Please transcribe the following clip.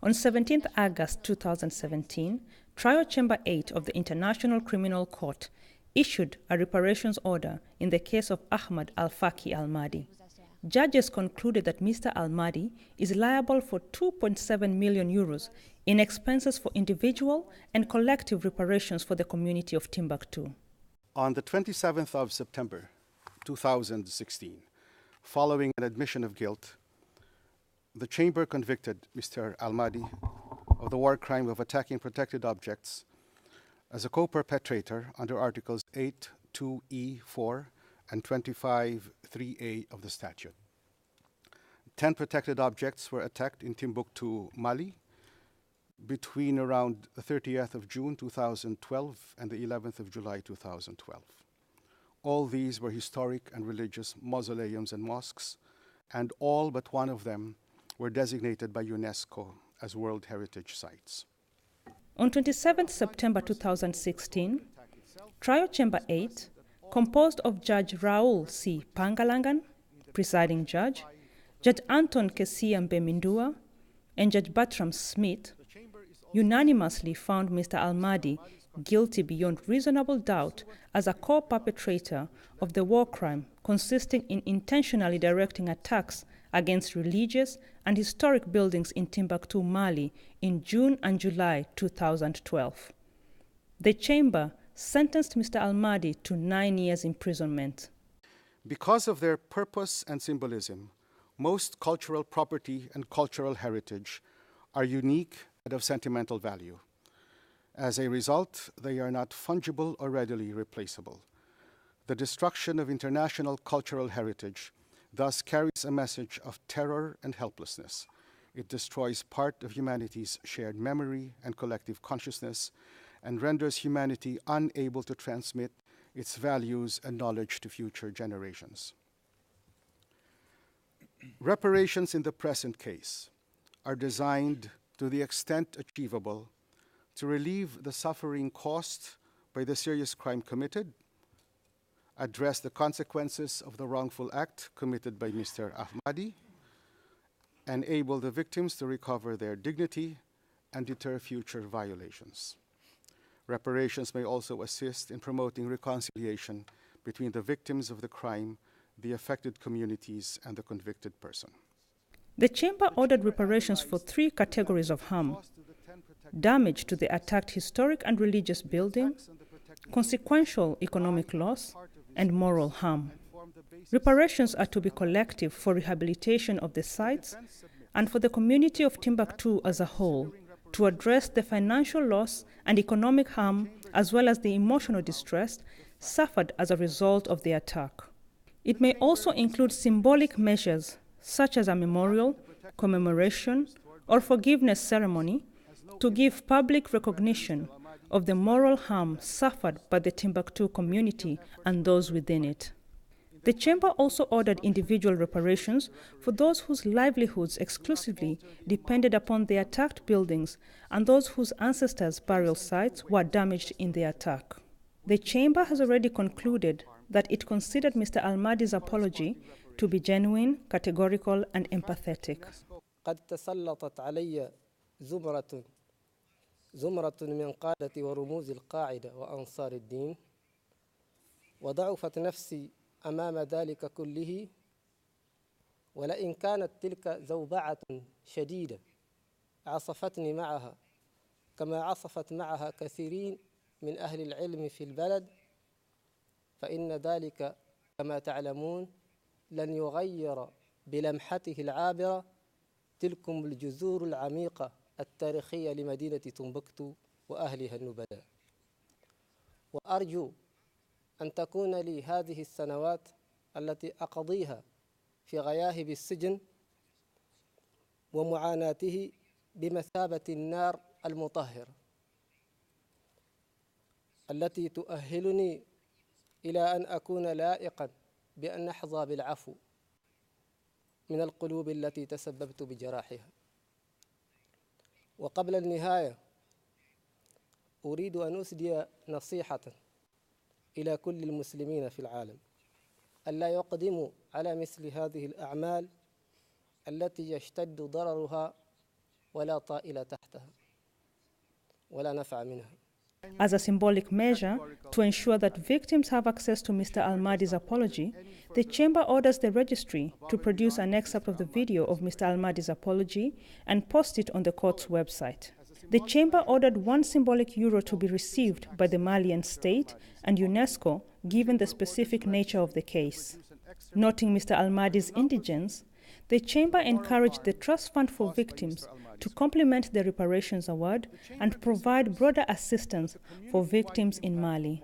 On 17 August 2017, Trial Chamber VIII of the International Criminal Court issued a reparations order in the case of Ahmad Faqi Al Mahdi. Judges concluded that Mr Al Mahdi is liable for 2.7 million euros in expenses for individual and collective reparations for the community of Timbuktu. On the 27th of September 2016, following an admission of guilt, the Chamber convicted Mr Al Mahdi of the war crime of attacking protected objects as a co-perpetrator under Articles 8(2)(e)(4) and 25(3)(a) of the statute. 10 protected objects were attacked in Timbuktu, Mali, between around the 30th of June 2012 and the 11th of July 2012. All these were historic and religious mausoleums and mosques, and all but one of them were designated by UNESCO as World Heritage Sites. On 27 September 2016, Trial Chamber VIII, composed of Judge Raul C. Pangalangan, presiding judge, Judge Anton Kesiambe Mindua, and Judge Bertram Smith, unanimously found Mr Al Mahdi guilty beyond reasonable doubt as a co-perpetrator of the war crime consisting in intentionally directing attacks against religious and historic buildings in Timbuktu, Mali in June and July 2012. The Chamber sentenced Mr Al Mahdi to 9 years imprisonment. Because of their purpose and symbolism, most cultural property and cultural heritage are unique and of sentimental value. As a result, they are not fungible or readily replaceable. The destruction of international cultural heritage thus carries a message of terror and helplessness. It destroys part of humanity's shared memory and collective consciousness and renders humanity unable to transmit its values and knowledge to future generations. Reparations in the present case are designed to the extent achievable to relieve the suffering caused by the serious crime committed, address the consequences of the wrongful act committed by Mr. Ahmadi, enable the victims to recover their dignity, and deter future violations. Reparations may also assist in promoting reconciliation between the victims of the crime, the affected communities, and the convicted person. The Chamber ordered reparations for 3 categories of harm: damage to the attacked historic and religious building, consequential economic loss, and moral harm. Reparations are to be collective for rehabilitation of the sites and for the community of Timbuktu as a whole to address the financial loss and economic harm as well as the emotional distress suffered as a result of the attack. It may also include symbolic measures such as a memorial, commemoration, or forgiveness ceremony to give public recognition of the moral harm suffered by the Timbuktu community and those within it. The Chamber also ordered individual reparations for those whose livelihoods exclusively depended upon the attacked buildings and those whose ancestors' burial sites were damaged in the attack. The Chamber has already concluded that it considered Mr. Al Mahdi's apology to be genuine, categorical, and empathetic. قد تسلطت علي زمرة من قادة ورموز القاعدة وأنصار الدين وضعفت نفسي أمام ذلك كله ولئن كانت تلك زوبعة شديدة عصفتني معها كما عصفت معها كثيرين من أهل العلم في البلد فإن ذلك كما تعلمون لن يغير بلمحته العابرة تلكم الجذور العميقة التاريخية لمدينة تمبكتو وأهلها النبلاء. وأرجو أن تكون لي هذه السنوات التي أقضيها في غياهب السجن ومعاناته بمثابة النار المطهرة التي تؤهلني إلى أن أكون لائقا بأن أحظى بالعفو من القلوب التي تسببت بجراحها. وقبل النهاية أريد أن أسدي نصيحة إلى كل المسلمين في العالم ألا يقدموا على مثل هذه الأعمال التي يشتد ضررها ولا طائل تحتها ولا نفع منها. As a symbolic measure, to ensure that victims have access to Mr. Al Mahdi's apology, the Chamber orders the registry to produce an excerpt of the video of Mr. Al Mahdi's apology and post it on the court's website. The Chamber ordered €1 symbolic to be received by the Malian state and UNESCO, given the specific nature of the case. Noting Mr. Al Mahdi's indigence, the Chamber encouraged the Trust Fund for Victims to complement the Reparations Award and provide broader assistance for victims in Mali.